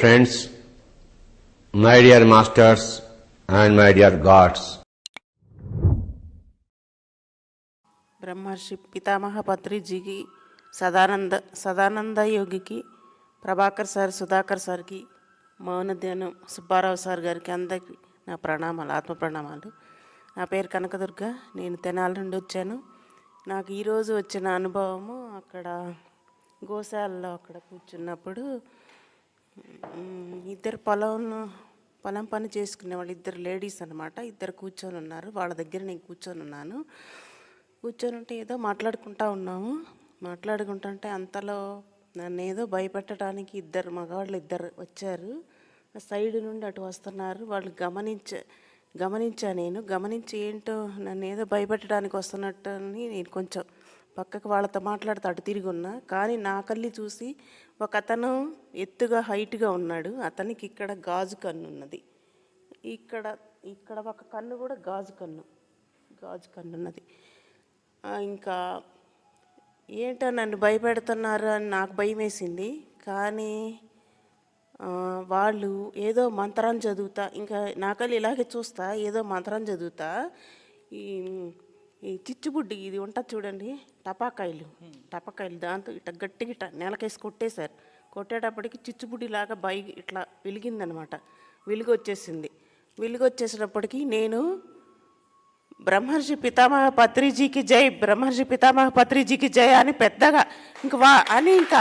friends, my dear masters and my dear gods. బ్రహ్మర్షి పితామహ పత్రిజీకి, సదానంద యోగికి, ప్రభాకర్ సార్, సుధాకర్ సార్కి, మౌన ధ్యానం సుబ్బారావు సార్ గారికి అందరికీ నా ప్రణామాలు, ఆత్మ ప్రణామాలు. నా పేరు కనకదుర్గ. నేను తెనాలి నుండి వచ్చాను. నాకు ఈరోజు వచ్చిన అనుభవము, అక్కడ గోశాలలో అక్కడ కూర్చున్నప్పుడు ఇద్దరు పొలం పని చేసుకునేవాళ్ళు, ఇద్దరు లేడీస్ అనమాట. ఇద్దరు కూర్చొని ఉన్నారు. వాళ్ళ దగ్గర నేను కూర్చొని ఉన్నాను. కూర్చొని ఉంటే ఏదో మాట్లాడుకుంటుంటే అంతలో నన్ను ఏదో భయపెట్టడానికి ఇద్దరు మగవాళ్ళు వచ్చారు. సైడ్ నుండి అటు వస్తున్నారు. వాళ్ళు గమనించా నేను. గమనించి ఏంటో నన్ను ఏదో భయపెట్టడానికి వస్తున్నట్టు అని నేను కొంచెం పక్కకు వాళ్ళతో మాట్లాడుతూ అటు తిరిగి ఉన్నా. కానీ నా కళ్ళి చూసి ఒక అతను ఎత్తుగా హైట్గా ఉన్నాడు. అతనికి ఇక్కడ గాజు కన్ను ఉన్నది. ఇక్కడ ఒక కన్ను కూడా గాజు కన్ను ఉన్నది. ఇంకా ఏంటో నన్ను భయపెడుతున్నారు అని నాకు భయం వేసింది. కానీ వాళ్ళు ఏదో మంత్రం చదువుతా, ఇంకా నాకల్లి ఇలాగే చూస్తా, ఏదో మంత్రం చదువుతా ఈ చిచ్చుబుడ్డి ఇది ఉంటుంది చూడండి, టపాకాయలు దాంతో ఇట్లా గట్టిగా నేలకేసి కొట్టేశారు. కొట్టేటప్పటికి చిచ్చుబుడ్డిలాగా ఇట్లా వెలిగిందనమాట. వెలుగొచ్చేసినప్పటికీ నేను బ్రహ్మర్షి పితామహ పత్రిజీకి జై, బ్రహ్మర్షి పితామహ పత్రిజీకి జై అని పెద్దగా ఇంకా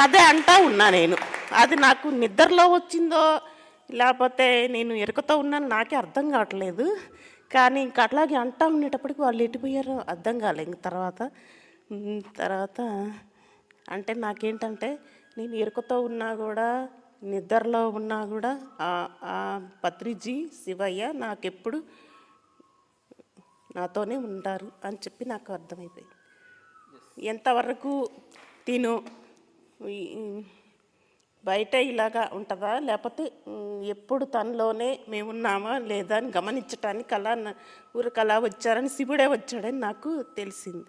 అదే అంటా ఉన్నా నేను. అది నాకు నిద్రలో వచ్చిందో లేకపోతే నేను ఎరుకతో ఉన్నాను నాకే అర్థం కావట్లేదు. కానీ ఇంక అట్లాగే అంటా ఉండేటప్పటికి వాళ్ళు ఎట్టిపోయారో అర్థం కాలే. ఇంక తర్వాత అంటే నాకేంటంటే, నేను ఎరుకతో ఉన్నా కూడా నిద్రలో ఉన్నా కూడా ఆ పత్రిజీ శివయ్య నాకెప్పుడు నాతోనే ఉంటారు అని చెప్పి నాకు అర్థమైపోయింది. ఎంతవరకు తిను బయట ఇలాగా ఉంటుందా, లేకపోతే ఎప్పుడు తనలోనే మేమున్నామా లేదా అని గమనించటానికి ఊరికి అలా వచ్చారని, శివుడే వచ్చాడని నాకు తెలిసింది.